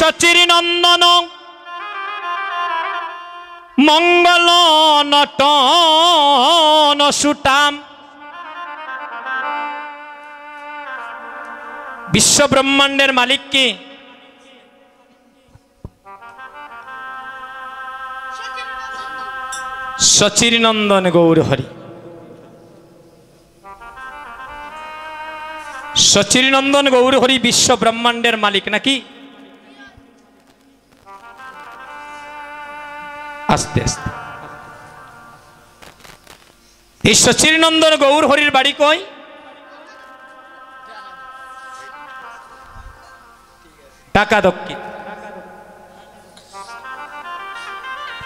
সচির নন্দন মঙ্গল Norton সুটাম। বিশ্ব ব্রহ্মাণ্ডের মালিক কে? সচির নন্দন গৌর হরি। সচির নন্দন গৌর হরি বিশ্ব ব্রহ্মাণ্ডের মালিক নাকি? আস্তে আস্তে। এই সচির নন্দন গৌর হরির বাড়ি কই? ঢাকা দক্ষিণ।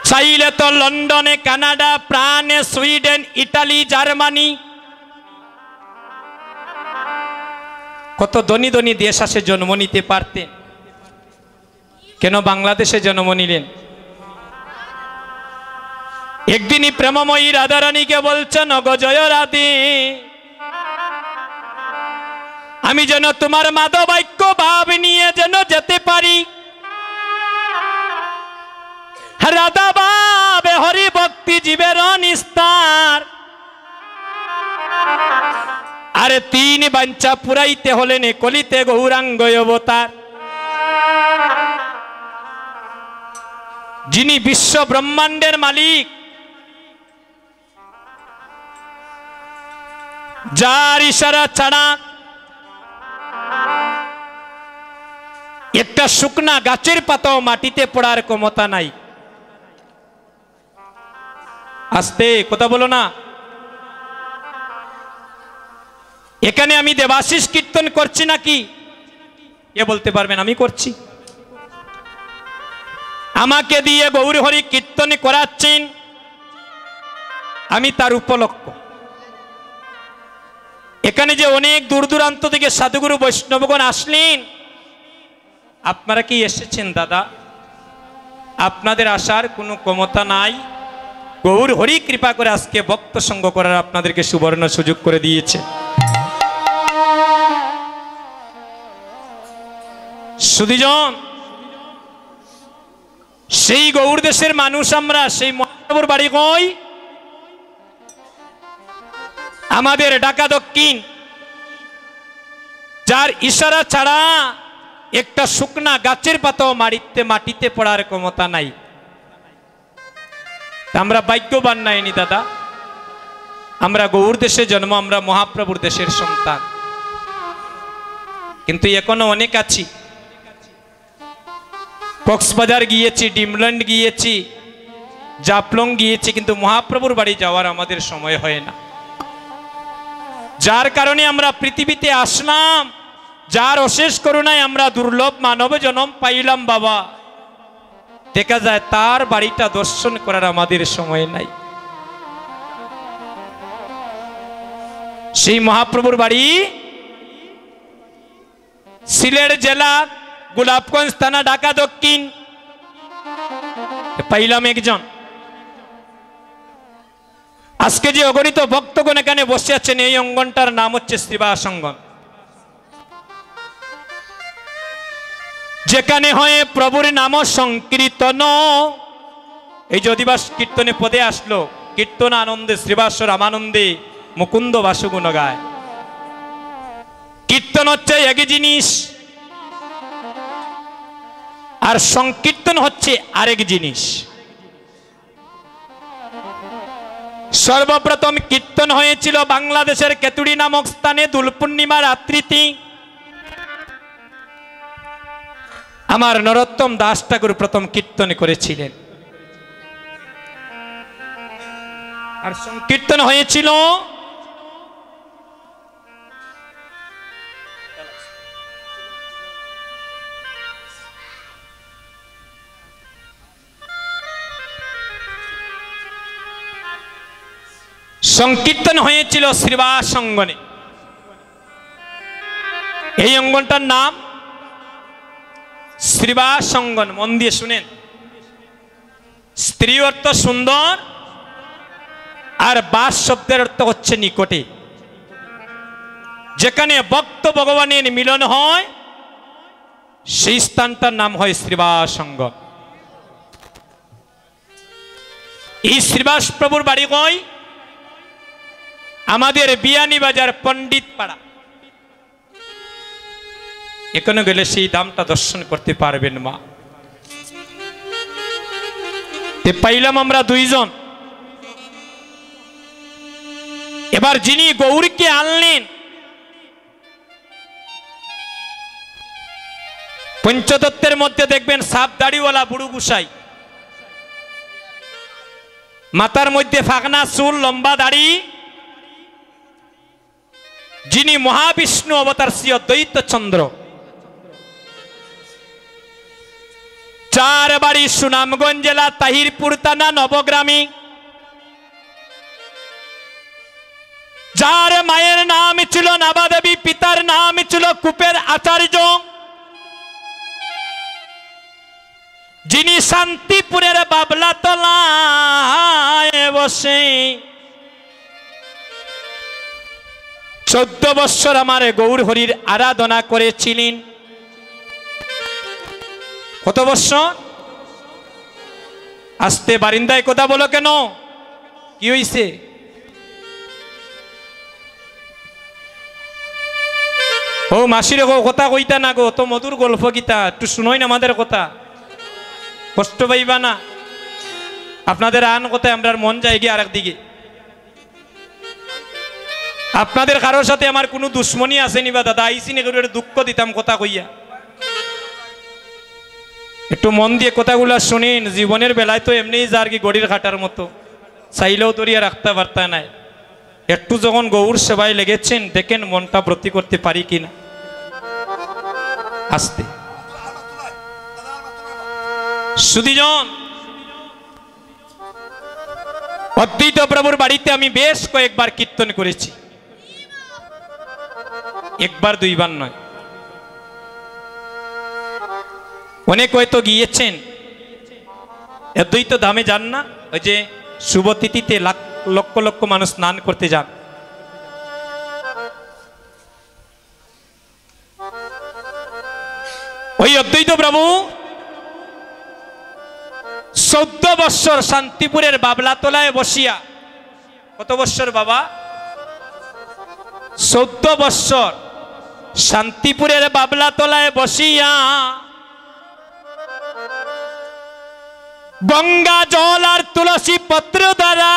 চাইলে তো লন্ডনে, Canada, France, Sweden, Italy, Germany, কত ধনী ধনী দেশ আসে জন্ম নিতে পারতেন, কেন বাংলাদেশে জন্ম নিলেন? একদিনই প্রেমময়ী রাধারানীকে বলছেন, অগ জয় রাধে, আমি যেন তোমার মাধবাক্য ভাব নিয়ে যেন যেতে পারি। রাধা ভাবে হরি ভক্তি জীবের নিস্তার। আরে তিন বাঞ্ছা পুরাইতে হলেন কলিতে গৌরাঙ্গ অবতার। যিনি বিশ্ব ব্রহ্মাণ্ডের মালিক, যার ইশারা ছাড়া একটা শুকনা গাছের পাতাও মাটিতে পড়ার ক্ষমতা নাই। আস্তে কথা বলো না। এখানে আমি দেবাশিস কীর্তন করছি নাকি? এ বলতে পারবেন আমি করছি? আমাকে দিয়ে গৌর হরি কীর্তন করাচ্ছেন, আমি তার উপলক্ষ। এখানে যে অনেক দূর দূরান্ত থেকে সাধুগুরু বৈষ্ণবগণ আসলেন, আপনারা কি এসেছেন দাদা? আপনাদের আসার কোনো ক্ষমতা নাই। গৌর হরি কৃপা করে আজকে ভক্ত সঙ্গ করার আপনাদেরকে সুবর্ণ সুযোগ করে দিয়েছে। সুধীজন, সেই গৌর দেশের মানুষ আমরা, সেই মহাপ্রভুর বাড়ি কই? আমাদের ঢাকা দক্ষিণ, যার ইশারা ছাড়া একটা শুকনা গাছের পাতাও মাটিতে পড়ার ক্ষমতা নাই। আমরা ভাগ্যবান নাইনি দাদা, আমরা গৌর দেশে জন্ম, আমরা মহাপ্রভুর দেশের সন্তান। কিন্তু এখনো অনেক আছি। কক্সবাজার গিয়েছি, ডিমল্যান্ড গিয়েছি, জাফলং গিয়েছি, কিন্তু মহাপ্রভুর বাড়ি যাওয়ার আমাদের সময় হয় না। যার কারণে আমরা পৃথিবীতে আসলাম, যার অশেষ করুণায় আমরা দুর্লভ মানব জন্ম পাইলাম বাবা, দেখা যায় তার বাড়িটা দর্শন করার আমাদের সময় নাই। সেই মহাপ্রভুর বাড়ি সিলেট জেলা, গোলাপগঞ্জ থানা, ঢাকা দক্ষিণ। পাইলাম একজন। আজকে যে অগণিত ভক্তগণ এখানে বসে আছেন, এই অঙ্গনটার নাম হচ্ছে শ্রীবাস অঙ্গন, যেখানে হয় প্রভুর নাম সংকীর্তন। এই যে অধিবাস কীর্তনে পদে আসলো, কীর্তন আনন্দে শ্রীবাস রামানন্দে মুকুন্দ বাসুগুণ গায়। কীর্তন হচ্ছে একই জিনিস, আর সংকীর্তন হচ্ছে আরেক জিনিস। সর্বপ্রথম কীর্তন হয়েছিল বাংলাদেশের কেতুড়ি নামক স্থানে দোল পূর্ণিমা রাত্রিতে। আমার নরোত্তম দাস ঠাকুর প্রথম কীর্তন করেছিলেন। আর সংকীর্তন হয়েছিল শ্রীবাস অঙ্গনে। এই অঙ্গনটার নাম শ্রীবাস অঙ্গন। মন দিয়ে শুনেন, স্ত্রী অর্থ সুন্দর, আর বাস শব্দের অর্থ হচ্ছে নিকটে। যেখানে ভক্ত ভগবানের মিলন হয় সেই স্থানটার নাম হয় শ্রীবাস সঙ্গম। এই শ্রীবাস প্রভুর বাড়ি কই আমাদের বিয়ানীবাজার পণ্ডিত পাড়া। এখানে গেলে সেই দামটা দর্শন করতে পারবেন মা। পাইলাম আমরা দুইজন। এবার যিনি গৌরীকে আনলেন পঞ্চতত্ত্বের মধ্যে দেখবেন সাপ দাড়িওয়ালা বুড়ো গুসাই, মাথার মধ্যে ফাঁকনা চুল, লম্বা দাড়ি, যিনি মহাবিষ্ণু অবতার শ্রী অদ্বৈত চন্দ্র, যার বাড়ি সুনামগঞ্জ জেলা তাহিরপুর থানা নবগ্রামী, যার মায়ের নাম ছিল নাবাদেবী, পিতার নাম ছিল কুপের আচার্য, যিনি শান্তিপুরের বাবলা তলায় বসে 14 বৎসর আমার গৌর হরির আরাধনা করেছিলেন। কত বৎসর? আস্তে বারিন্দায় কথা বলো কেন? কি হইছে? ও মাসির কথা কইতা না গো, তো মধুর গল্প গীতা একটু শুনোই না আমাদের কথা, কষ্ট পাইবা না। আপনাদের আন কথায় আমরা মন যায় গিয়ে আরেক দিকে। আপনাদের কারোর সাথে আমার কোনো দুশ্মনী আসেনি বা দাদা আইসি নি দুঃখ দিতাম কথা কইয়া। একটু মন দিয়ে কথাগুলা শুনিন। জীবনের বেলায় তো এমনি যার কি গড়ির কাটার মতো, চাইলেও তরিয়া রাখতে পারতা নাই। একটু যখন গৌর সেবায় লেগেছেন দেখেন মনটা ব্রতী করতে পারি কিনা। আস্তে সুধীজন, অদ্বৈত প্রভুর বাড়িতে আমি বেশ কয়েকবার কীর্তন করেছি, একবার দুইবার নয়। অনেক হয়তো গিয়েছেন, অদ্বৈত ধামে যান না? ওই যে শুভ তিথিতে লক্ষ লক্ষ মানুষ স্নান করতে যান। ওই অদ্বৈত প্রভু 14 বৎসর শান্তিপুরের বাবলাতলায় বসিয়া, কত বৎসর বাবা? 14 বৎসর শান্তিপুরের বাবলাতলায় বসিয়া গঙ্গা জল আর তুলসী পত্র দ্বারা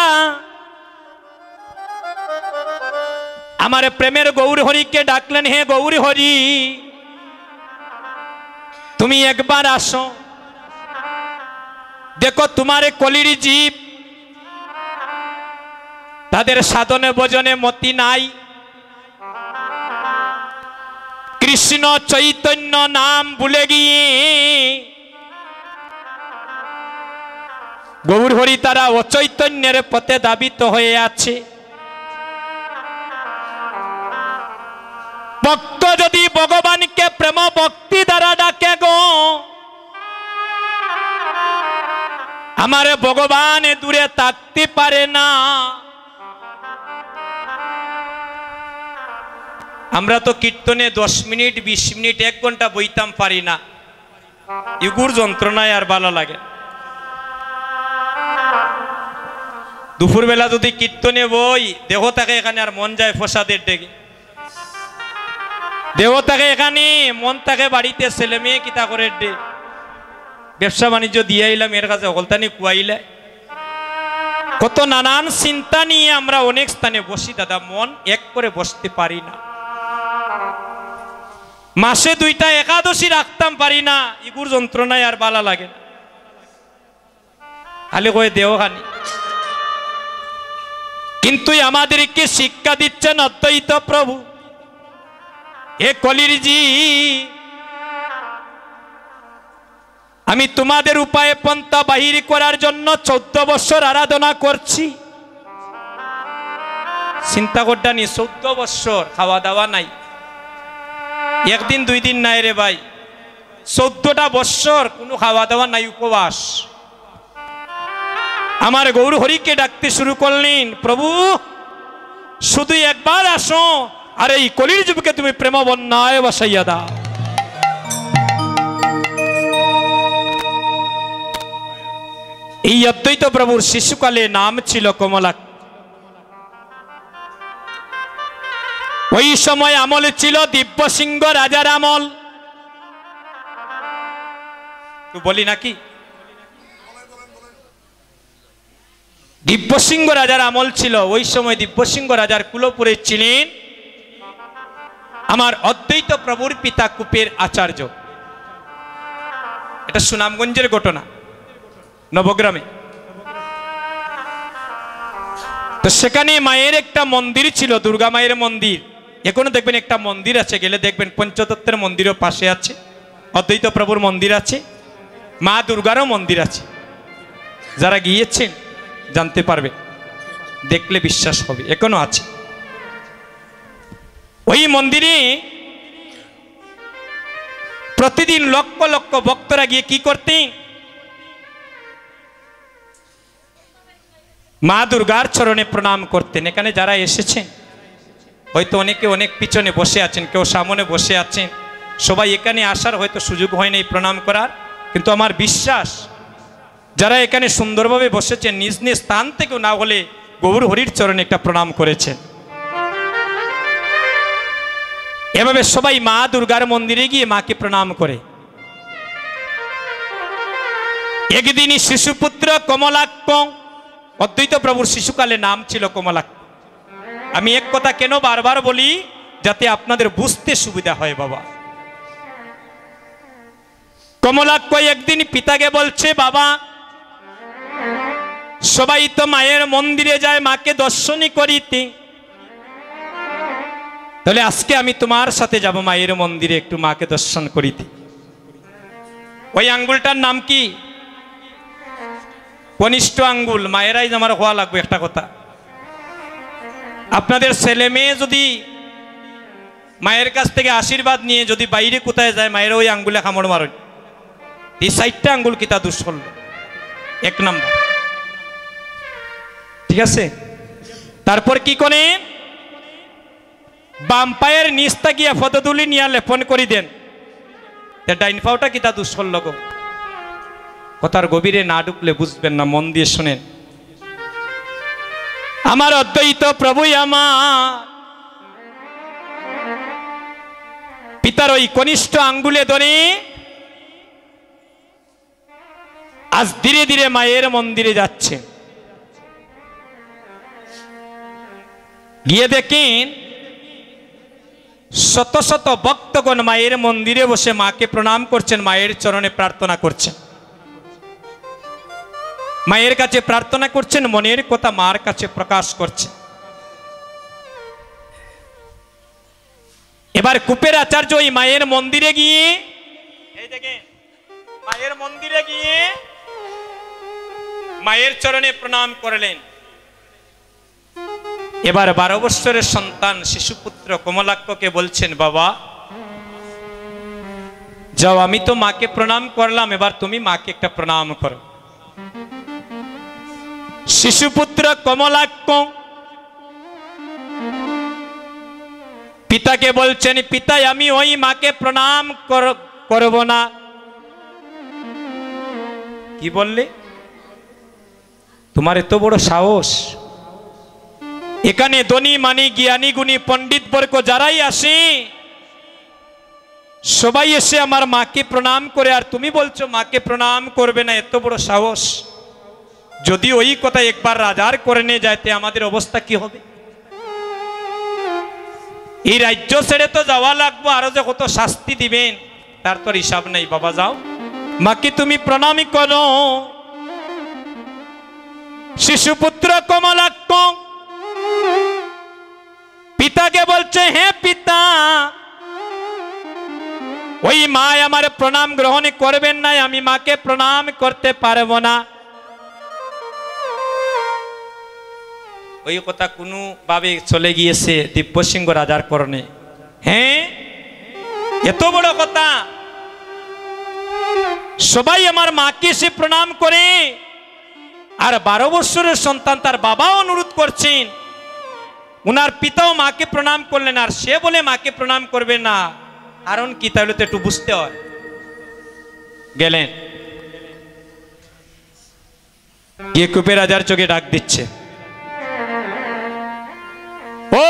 আমার প্রেমের গৌর হরিকে ডাকলেন, হে গৌর হরি তুমি একবার আসো, দেখো তোমার কলির জীব তাদের সাধনে ভজনে মতি নাই, কৃষ্ণ চৈতন্য নাম ভুলে গিয়ে গৌর হরি তারা অচৈতন্যের পথে দাবিত হয়ে আছে। ভক্ত যদি ভগবানকে প্রেম ভক্তি দ্বারা ডাকে গো, আমার ভগবান দূরে থাকতে পারে না। আমরা তো কীর্তনে 10 মিনিট 20 মিনিট 1 ঘন্টা বইতাম পারি না, ইগুর যন্ত্রণায় আর ভালো লাগে। দুপুরবেলা যদি কীর্তনে বই, দেহ থাকে এখানে আর মন যায় প্রসাদের ডেকে, দেহ থাকে এখানে মন থাকে বাড়িতে, ছেলে মেয়ে কিতা করে ডে ব্যবসা বাণিজ্য দিয়ে আইলাম, এর কাছে অকলতানি কুয়াইলে, কত নানান চিন্তা নিয়ে আমরা অনেক স্থানে বসি দাদা, মন এক করে বসতে পারি না। মাসে 2টা একাদশী রাখতাম পারি না, ইগুর যন্ত্রণায় আর ভালো লাগে না, খালি কয়ে দেহ খানি। কিন্তু আমাদেরকে শিক্ষা দিচ্ছেন অদ্বৈত প্রভু, এ কলির জি আমি তোমাদের উপায়ে পন্থা বাহির করার জন্য 14 বৎসর আরাধনা করছি। চিন্তা করটা নি, 14 বৎসর খাওয়া দাওয়া নাই, 1 দিন 2 দিন নাই রে ভাই, 14টা বৎসর কোনো খাওয়া দাওয়া নাই, উপবাস। আমার গৌর হরিকে ডাকতে শুরু করলেন, প্রভু শুধু একবার আসো আর এই কলির যুবকে তুমি প্রেম বন্যায় বসাইয়া দাও। এই অদ্বৈত প্রভুর শিশুকালে নাম ছিল কমলাক্ষ। ওই সময় আমল ছিল দিব্যসিংহ রাজার আমল। বলি নাকি? দিব্যসিংহ রাজার আমল ছিল। ওই সময় দিব্যসিংহ রাজার কুলপুরে ছিলেন আমার অদ্বৈত প্রভুর পিতা কুপের আচার্য। এটা সুনামগঞ্জের ঘটনা, নবগ্রামে। তো সেখানে মায়ের একটা মন্দির ছিল, দুর্গা মায়ের মন্দির। এখনো দেখবেন একটা মন্দির আছে, গেলে দেখবেন পঞ্চতত্ত্বের মন্দিরও পাশে আছে, অদ্বৈত প্রভুর মন্দির আছে, মা দুর্গারও মন্দির আছে। যারা গিয়েছেন জানতে পারবে, দেখলে বিশ্বাস হবে, এখনো আছে। ওই মন্দিরে প্রতিদিন লক্ষ লক্ষ ভক্তরা গিয়ে কি করতেন? মা দুর্গার চরণে প্রণাম করতেন। এখানে যারা এসেছেন হয়তো অনেকে অনেক পিছনে বসে আছেন, কেউ সামনে বসে আছেন, সবাই এখানে আসার হয়তো সুযোগ হয় নাই প্রণাম করার। কিন্তু আমার বিশ্বাস যারা এখানে সুন্দরভাবে বসেছেন নিজ নিজ স্থান থেকেও না হলে গৌর হরির চরণে একটা প্রণাম করেছেন। এভাবে সবাই মা দুর্গার মন্দিরে গিয়ে মাকে প্রণাম করে। একদিনই শিশুপুত্র কমলাক্ষ, অদ্বৈত প্রভুর শিশুকালে নাম ছিল কমলাক্ষ। আমি এক কথা কেন বারবার বলি, যাতে আপনাদের বুঝতে সুবিধা হয় বাবা। কমলাক্ষ একদিন পিতাকে বলছে, বাবা সবাই তো মায়ের মন্দিরে যায় মাকে দর্শনই করিতে, তাহলে আজকে আমি তোমার সাথে যাব মায়ের মন্দিরে একটু মাকে দর্শন করিতে। ওই আঙ্গুলটার নাম কি? কনিষ্ঠ আঙ্গুল। মায়েরাই আমার হওয়া লাগবে। একটা কথা, আপনাদের ছেলে মেয়ে যদি মায়ের কাছ থেকে আশীর্বাদ নিয়ে যদি বাইরে কোথায় যায়, মায়ের ওই আঙ্গুলে কামড় মারেন। এই 4টা আঙ্গুল কিতা দোষ করল? 1 নাম্বার, ঠিক আছে? তারপর কি করেন? বাম পায়ের নিচটা গিয়া পদধূলি নিয়ে লেপন করে দেন। ডাইন পাওটা কিতা দোষ করল গো? কথার গভীরে না ঢুকলে বুঝবেন না, মন দিয়ে শুনেন। আমার অদ্বৈত প্রভুই আমার পিতার ওই কনিষ্ঠ আঙ্গুলে ধরে আজ ধীরে ধীরে মায়ের মন্দিরে যাচ্ছে। গিয়ে দেখেন শত শত ভক্তগণ মায়ের মন্দিরে বসে মাকে প্রণাম করছেন, মায়ের চরণে প্রার্থনা করছেন, মায়ের কাছে প্রার্থনা করছেন, মনের কথা মার কাছে প্রকাশ করছেন। এবার কুপের আচার্য ওই মায়ের মন্দিরে গিয়ে, এই দেখেন মায়ের মন্দিরে গিয়ে মায়ের চরণে প্রণাম করলেন। এবার 12 বৎসরের সন্তান শিশুপুত্র কমলাক্ষকে বলছেন, বাবা যাও, আমি তো মাকে প্রণাম করলাম, এবার তুমি মাকে একটা প্রণাম করো। শিশুপুত্র কমলাক্ষ পিতাকে বলছেন, পিতা আমি ওই মাকে প্রণাম করব না। কি বললে? তোমার এত বড় সাহস! এখানে ধনী মানি জ্ঞানী গুণী পণ্ডিত বর্গ যারাই আসে সবাই এসে আমার মাকে প্রণাম করে, আর তুমি বলছো মাকে প্রণাম করবে না? এত বড় সাহস! যদি ওই কথা একবার রাজার করে নিয়ে যাইতে আমাদের অবস্থা কি হবে? এই রাজ্য ছেড়ে তো যাওয়া লাগবো, আরো যে কত শাস্তি দিবেন তার তো হিসাব নেই। বাবা যাও, মাকে তুমি প্রণামই করো। শিশুপুত্র কমলাক্ষ পিতাকে বলছে, হে পিতা, ওই মা আমার প্রণাম গ্রহণ করবেন না, আমি মাকে প্রণাম করতে পারবো না। ওই কথা কোনো ভাবে চলে গিয়েছে দিব্যসিংহ রাজার করণে। হ্যাঁ, এত বড় কথা! সবাই আমার মাকে এসে প্রণাম করে, আর 12 বৎসরের সন্তান তার বাবাও অনুরোধ করছেন, উনার পিতাও মাকে প্রণাম করলেন, আর সে বলে মাকে প্রণাম করবে না। কারণ কি? তাহলে তো একটু বুঝতে হয়। গেলেন গিয়ে কূপের রাজার চোখে ডাক দিচ্ছে, ও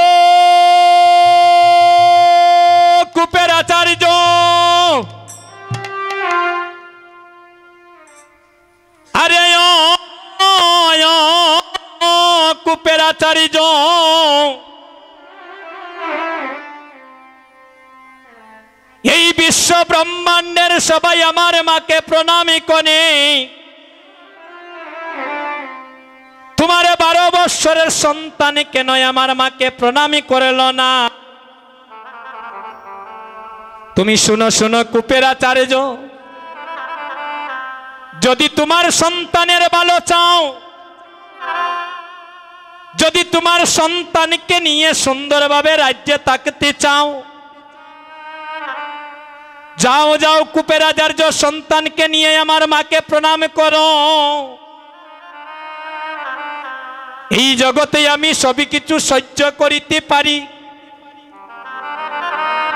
কূপের আচার্য, আরে কূপের আচার্য, এই বিশ্ব ব্রহ্মাণ্ডের সবাই আমার মাকে প্রণামী করে, তোমার 12 বৎসরের সন্তান কেন আমার মাকে প্রণামী করল না? তুমি শুনো শুনো কূপের আচার্য, যদি তোমার সন্তানের ভালো চাও, যদি তোমার সন্তানকে নিয়ে সুন্দরভাবে রাজ্যে থাকতে চাও, যাও যাও কূপের আচার্য সন্তানকে নিয়ে আমার মাকে প্রণাম করো। এই জগতে আমি সবই কিছু সহ্য করিতে পারি,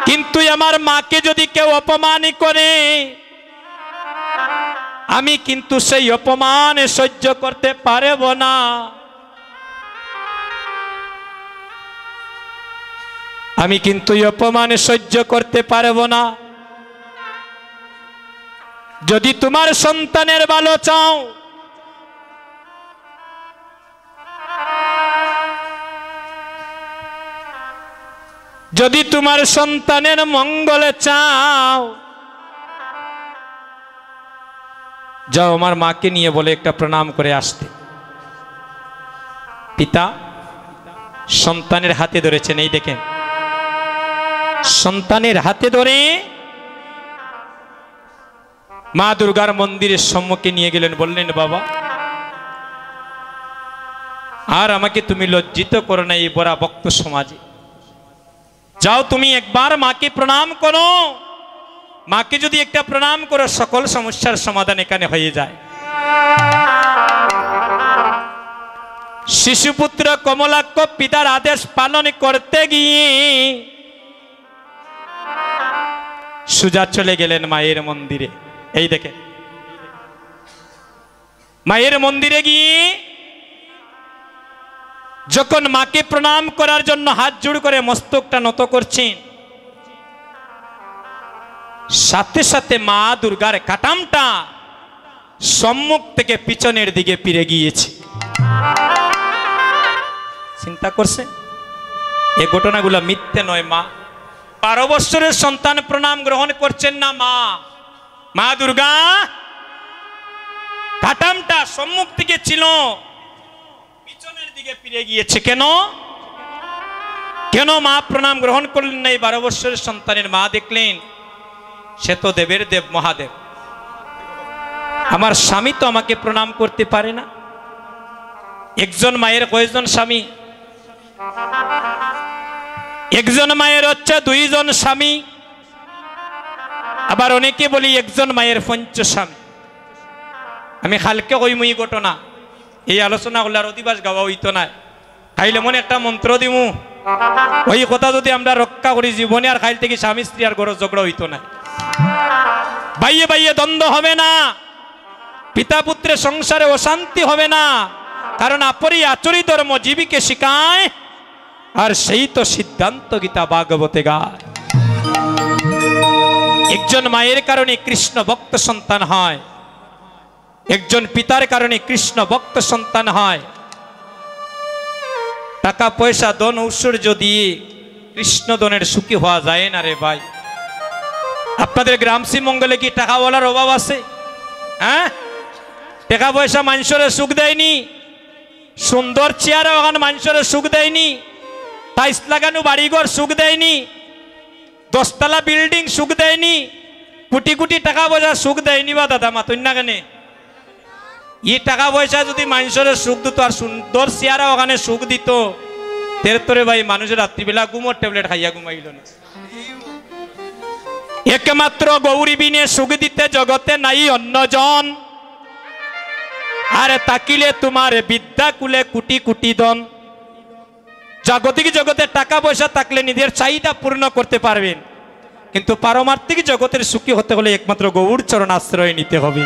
কিন্তু আমার মাকে যদি কেউ অপমান করে, আমি কিন্তু সেই অপমান সহ্য করতে পারব না। আমি কিন্তু অপমান সহ্য করতে পারব না। যদি তোমার সন্তানের ভালো চাও, যদি তোমার সন্তানের মঙ্গল চাও, যাও আমার মাকে নিয়ে বলে একটা প্রণাম করে আসতে। পিতা সন্তানের হাতে ধরেছেন, এই দেখেন সন্তানের হাতে ধরে মা দুর্গার মন্দিরের সম্মুখে নিয়ে গেলেন, বললেন বাবা আর আমাকে তুমি লজ্জিত করো না এই বড় ভক্ত সমাজে, যাও তুমি একবার মাকে প্রণাম করো। মাকে যদি একটা প্রণাম করো, সকল সমস্যার সমাধান এখানে হয়ে যায়। শিশুপুত্র কমলাক্ষ পিতার আদেশ পালন করতে গিয়ে সুজা চলে গেলেন মায়ের মন্দিরে। এই দেখেন মায়ের মন্দিরে গিয়ে যখন মাকে প্রণাম করার জন্য হাত জোড় করে মস্তকটা নত করছেন, সাথে সাথে মা দুর্গার কাটামটা সম্মুখ থেকে পিছনের দিকে ফিরে গিয়েছে। চিন্তা করছে এই ঘটনাগুলো মিথ্যে নয়। মা 12 বৎসরের সন্তান প্রণাম গ্রহণ করছেন না, মা দুর্গা কাটামটা সম্মুখ থেকে ছিল, পিছনের দিকে ফিরে গিয়েছে। কেন কেন মা প্রণাম গ্রহণ করলেন না? এই 12 বৎসরের সন্তানের মা দেখলেন সে তো দেবের দেব মহাদেব, আমার স্বামী তো আমাকে প্রণাম করতে পারে না। একজন মায়ের কয়জন স্বামী? একজন মায়ের হচ্ছে 2 জন স্বামী, আবার অনেকে বলি একজন মায়ের 5 স্বামী। আমি কালকে কইমু এই ঘটনা, এই আলোচনা হলার অধিবাস গাওয়া হইতো না, খাইলে মনে একটা মন্ত্র দিমু, ওই কথা যদি আমরা রক্ষা করি জীবনে আর খাইল থেকে স্বামী স্ত্রী আর গরজ ঝগড়া হইতো না, বাইয়ে বাইয়ে দ্বন্দ্ব হবে না, পিতা পুত্রের সংসারে অশান্তি হবে না। কারণ আপরি আচরি ধর্ম জীবিকে শিখায়, আর সেই তো সিদ্ধান্ত গীতা ভাগবতে গায়। একজন মায়ের কারণে কৃষ্ণ ভক্ত সন্তান হয়, একজন পিতার কারণে কৃষ্ণ ভক্ত সন্তান হয়। টাকা পয়সা ধন ঐশ্বর্য দিয়ে কৃষ্ণ ধনের সুখী হওয়া যায় না রে ভাই। আপনাদের গ্রাম শ্রীমঙ্গলে কি টাকাওয়ালার অভাব আছে? হ্যাঁ, টাকা পয়সা মানুষের সুখ দেয়নি, সুন্দর চেয়ার ওখানে মানুষের সুখ দেয়নি, টাইলস লাগানো বাড়িঘর সুখ দেয়নি, 10 তলা বিল্ডিং সুখ দেয়নি, কোটি কোটি টাকা পয়সা সুখ দেয়নি। বা দাদা মাতুন না কেন? এই টাকা পয়সা যদি মানুষের সুখ দিত আর সুন্দর চেয়ারা ওখানে সুখ দিত, তেরে ভাই মানুষের রাত্রিবেলা ঘুমোর ট্যাবলেট খাইয়া ঘুমাইল না। একমাত্র গৌরী বিনে সুখ দিতে জগতে নাই অন্যজন, আর তাকিলে তোমার বিদ্যা কুলে কোটি কোটি ধন। জাগতিক জগতে টাকা পয়সা থাকলে নিজের চাহিদা পূর্ণ করতে পারবেন, কিন্তু পারমার্থিক জগতের সুখী হতে হলে একমাত্র গৌর চরণ আশ্রয় নিতে হবে।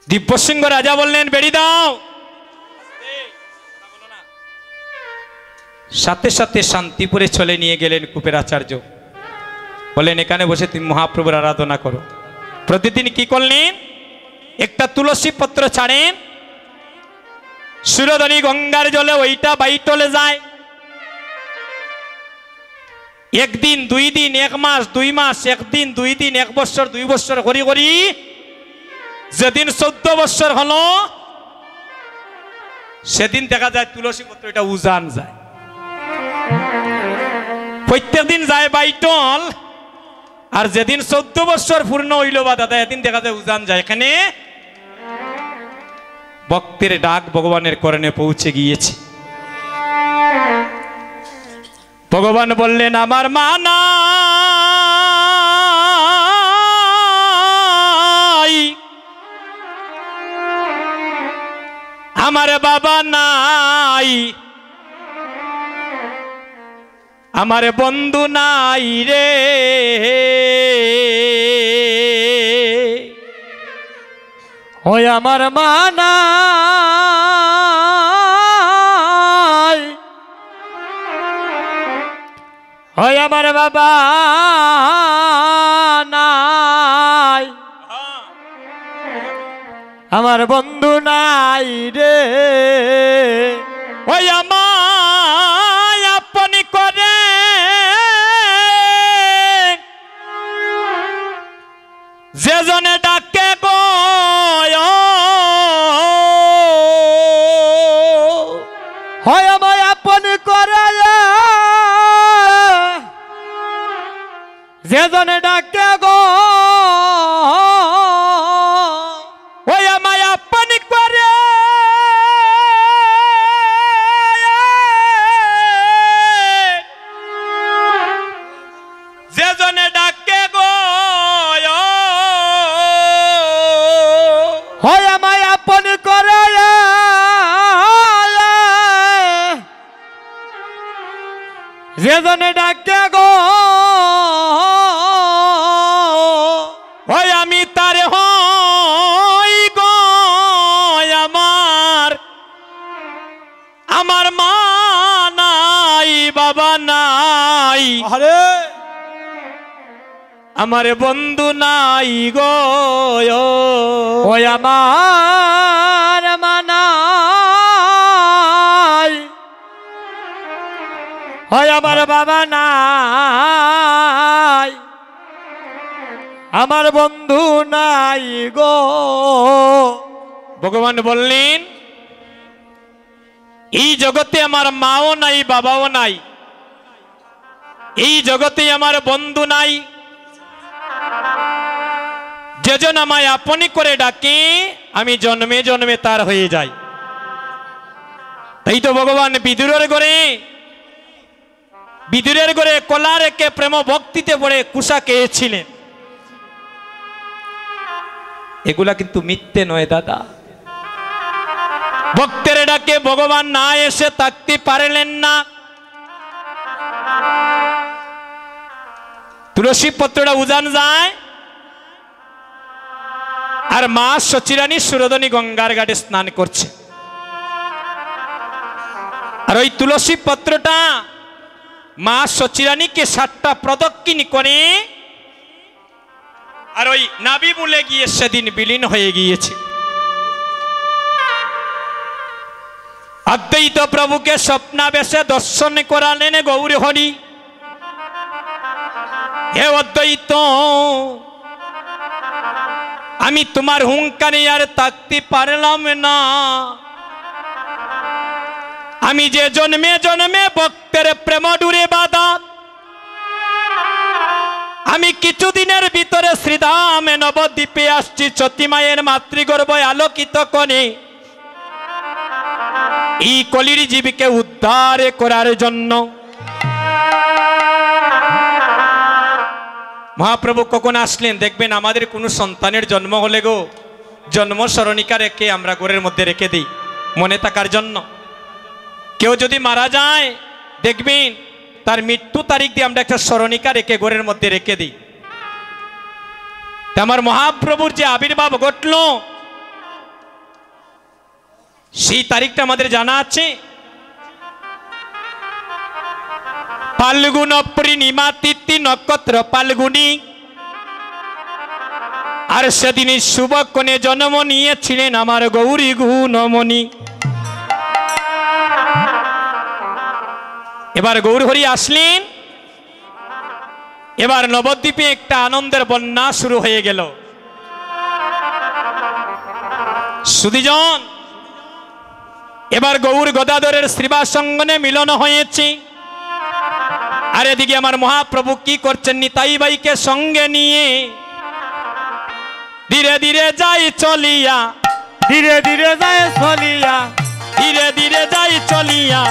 দিব্যসিংহ রাজা বললেন বেড়ি দাও। সাথে সাথে শান্তিপুরে চলে নিয়ে গেলেন কূপের আচার্য, বলেন এখানে বসে তুমি মহাপ্রভুর আরাধনা করো। প্রতিদিন কি করলেন, একটা তুলসী পত্র ছাড়েন, সুরধনী গঙ্গার জলে ওইটা বাইটলে যায়। একদিন, 2 দিন, 1 মাস, 2 মাস, 1 দিন, 2 দিন, 1 বছর, 2 বছর করি করি যেদিন 14 বছর হলো, সেদিন দেখা যায় তুলসী পত্র এটা উজান যায়। প্রত্যেক দিন যায় বাইটল, আর যেদিন 14 বছর পূর্ণ হইল বা দাদা এদিন দেখা যায় উজান যায়। এখানে ভক্তের ডাক ভগবানের করণে পৌঁছে গিয়েছে। ভগবান বললেন আমার মা নাই, আমার বাবা নাই, আমার বন্ধু নাই রে। ওই আমার মা নাই, ওই আমার বাবা নাই, আমার বন্ধু নাই রে। ওই আমায় আপনি করে যে জনে ডাকে গো, হয় আমায় আপনি করে যে জনে ডাকে গো, ওই আমায় আপনি করে যে জনে ডাকে গো, হয় আমায় আপনি করে যে জনে ডাকে গো, ওই আমি তার হই গো আমার, আমার মা নাই, বাবা নাই, আরে আমার বন্ধু নাই গো। ওই আমার মা নাই, ওই আমার বাবা নাই, আমার বন্ধু নাই গো। ভগবান বললেন এই জগতে আমার মাও নাই, বাবাও নাই, এই জগতে আমার বন্ধু নাই, যেজন আমায় আপনি করে ডাকে আমি জন্মে জন্মে তার হয়ে যাই। তাই তো ভগবান বিদুরের ঘরে কলা রেখে প্রেম ভক্তিতে পড়ে কুশা খেয়েছিলেন। এগুলা কিন্তু মিথ্যে নয় দাদা। ভক্তের ডাকে ভগবান না এসে থাকতে পারলেন না। তুলসী পত্রটা উজান যায়, আর মা সচিরানী সুরধনী গঙ্গার ঘাটে স্নান করছে। আর ওই তুলসী পত্রটা মা সচিরানীকে 7টা প্রদক্ষিণ করে আর ওই নাভি মূলে গিয়ে সেদিন বিলীন হয়ে গিয়েছে। অদ্বৈত প্রভুকে স্বপ্নাবেশে দর্শন করালেন গৌর হরি। হে অদ্বৈত, আমি তোমার হুঙ্কারে আর থাকতে পারলাম না। আমি যে জন্মে জন্মে ভক্তের প্রেম ডুরে বাঁধা, আমি কিছুদিনের ভিতরে শ্রীধামে নবদ্বীপে আসছি সতীমায়ের মাতৃগর্ভে আলোকিত করে এই কলির জীবকে উদ্ধার করার জন্য। মহাপ্রভু কখন আসলেন দেখবেন, আমাদের কোনো সন্তানের জন্ম হলে গো জন্ম স্মরণিকা রেখে আমরা ঘরের মধ্যে রেখে দিই মনে থাকার জন্য। কেউ যদি মারা যায় দেখবেন তার মৃত্যু তারিখ দিয়ে আমরা একটা স্মরণিকা রেখে ঘরের মধ্যে রেখে দিই। আমার মহাপ্রভুর যে আবির্ভাব ঘটল সেই তারিখটা আমাদের জানা আছে। ফাল্গুন পূর্ণিমা তিথি নক্ষত্র ফাল্গুনি। আর সেদিনই শুভক্ষণে জন্ম নিয়েছিলেন আমার গৌরী গুণমণি। এবার গৌরহরি আসলেন। এবার নবদ্বীপে একটা আনন্দের বন্যা শুরু হয়ে গেল। সুধীজন, এবার গৌর গদাধরের শ্রীবাস সঙ্গনে মিলন হয়েছে। আর এদিকে আমার মহাপ্রভু কি করছেন, নিতাই ভাইকে সঙ্গে নিয়ে ধীরে ধীরে যাই চলিয়া, ধীরে ধীরে যায় চলিয়া, ধীরে ধীরে যাই চলিয়া,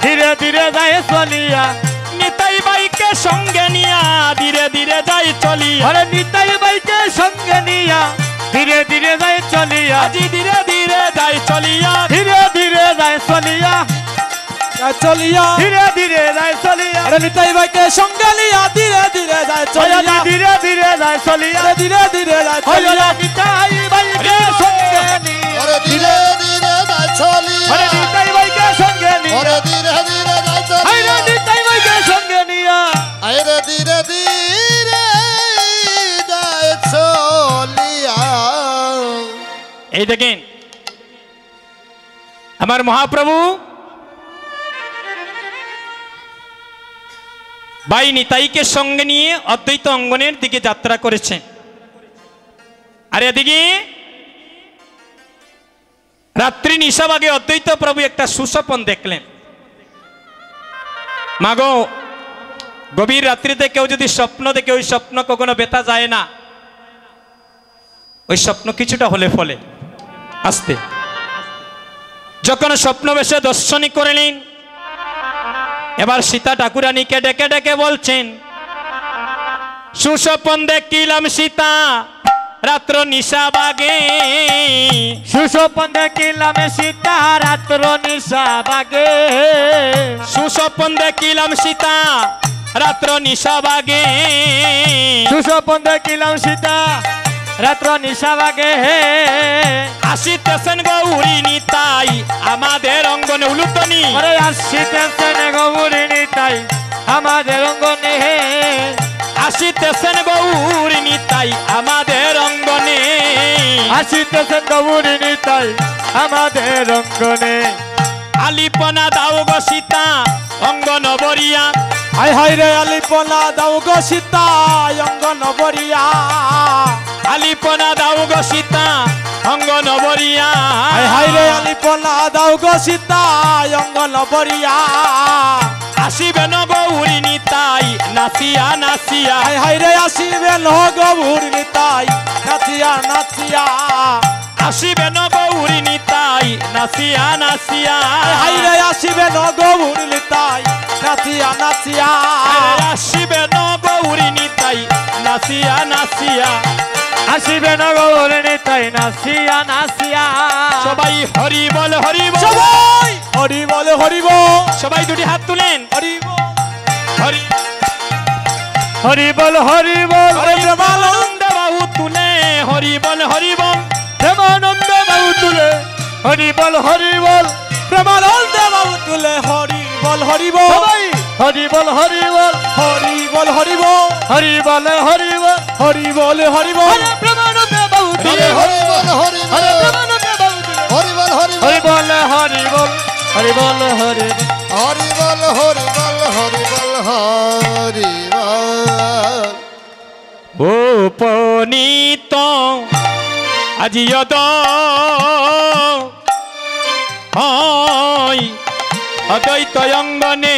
ধীরে ধীরে যায় চলিয়া, নিতাই ভাইকে সঙ্গে নিয়া ধীরে ধীরে যাই চলিয়া। আরে নিতাই বাইকে সঙ্গে নিয়া ধীরে ধীরে যায় চলিয়া, আজি ধীরে ধীরে যাই চলিয়া, ধীরে ধীরে যায় চলিয়া, চলিয়া ধীরে ধীরে যায় চলিয়া, আরে নিতাই ভাইকে সঙ্গে লিয়া ধীরে ধীরে যায় চলিয়া, ধীরে ধীরে যায় চলিয়া, আরে ধীরে ধীরে যায় চলিয়া, নিতাই বাইকে সঙ্গে নিয়া, ওরে ধীরে ধীরে যায় চলিয়া, আরে নিতাই বাইকে সঙ্গে নিয়া, ওরে ধীরে ধীরে যায় আরে চলিয়া, নিতাই বাইকে সঙ্গে নিয়া, আরে ধীরে ধীরে যায় চলিয়া। এই দেখেন আমার মহাপ্রভু ভাই নিতাইকে সঙ্গে নিয়ে অদ্বৈত অঙ্গনের দিকে যাত্রা করেছেন। আর এদিকে রাত্রি নিশাবাগে অদ্বৈত প্রভু একটা সুস্বপন দেখলেন। মাগো, গভীর রাত্রিতে কেউ যদি স্বপ্ন দেখে ওই স্বপ্ন কখনো বেতা যায় না, ওই স্বপ্ন কিছুটা হলে ফলে আসতে। যখন স্বপ্ন বেশে দর্শনী করলেন, এবার সীতা ঠাকুরানীকে ডেকে ডেকে বলছেন, সুস্বপন দেখিলাম সীতা রাত্র নিশাবাগে, সুস্বপন দেখিলাম সীতা রাত্র নিশা বাগে, সুস্বপন দেখিলাম সীতা রাত্র নিশাবাগে, সুস্বপন দেখিলাম সীতা রাত্র নিশা বাগে, আসিতেছেন গৌরী নিতাই আমাদের অঙ্গনে উলুতনি, আরে আসিতেছেন গৌরী নিতাই আমাদের অঙ্গনে, আসিতেছেন গৌরী নিতাই আমাদের অঙ্গনে, আসিতেছেন গৌরী নিতাই আমাদের অঙ্গনে, আলিপনা দাও গো সীতা অঙ্গন বরিয়া, হাই হাই রে আলিপনা দাও গো সীতা অঙ্গন বরিয়া, আলিপনা দাও গো সীতা অঙ্গন বরিয়া, হাই হাই রে আলিপনা দাও গো সীতা অঙ্গন বরিয়া, আসিবেন গৌরী নিতাই নাচিয়া নাচিয়া, হাই হাই রে আসিবে ন গৌর নিতাই নাচিয়া নাচিয়া, আসিবেন গৌরী নিতাই নাচিয়া নাচিয়া, হাই রে আসিবে ন গৌর নিতাই নাচিয়া নাচিয়া, আসিবেন গৌরী নিতাই নাচিয়া নাচিয়া, আসিবেন গৌরী নিতাই নাচিয়া নাচিয়া, সবাই হরি বল হরি বল, সবাই হরি বল হরি বল, সবাই দুটি হাত তুলেন, হরি বল, হরি হরি বল হরি বল, হরে প্রেমানন্দ আনন্দ বাহু তুলে হরি বল হরি বল, প্রেমানন্দ বাবু তুলে হরি বল হরি বল, প্রেমানন্দ বাবু তুলে হরি বল হরি বল, সবাই হরি বল হরি বল, হরি বল হরি বল, হরি বল হরি বল, হরি বল হরি বল, আরে প্রেমানন্দ বাবু তুলে হরি বল হরি আরে বল, প্রেমানন্দ বাবু তুলে হরি বল হরি বল, হরি বল হরি বল, হরি বল হরি বল, হরি বল হরি বল, হরি বল হরি বল। উপনীত আজিয়দ হয় অদ্বৈত অঙ্গনে,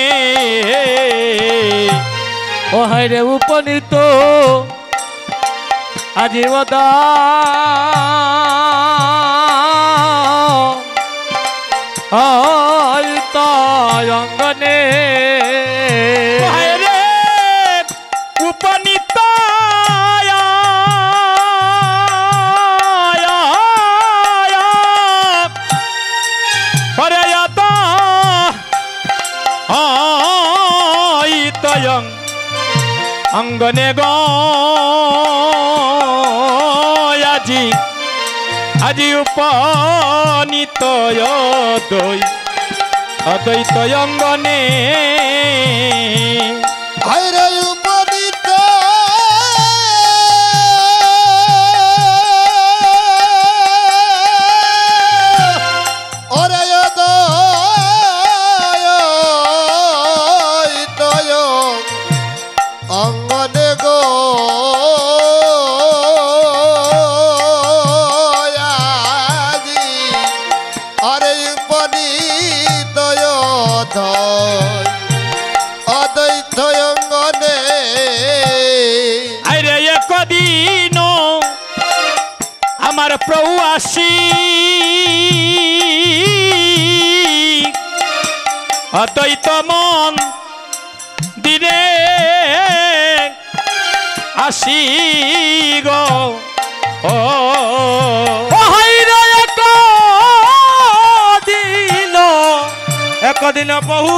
ও হায় রে উপনীত আজীবদা অঙ্গনে, হায় রে উপনীত অঙ্গনে গ আজি আজি উপনীত অদ্বৈত অঙ্গনে হায়রে উপনীত ওরে অদ্বৈত অঙ্গনে গো আজি আরে উপনীত অদ্বৈত অঙ্গনে আরে একদিন আমার প্রভু আসি অদ্বৈত মন দিনে আসি গো ও একদিন বহু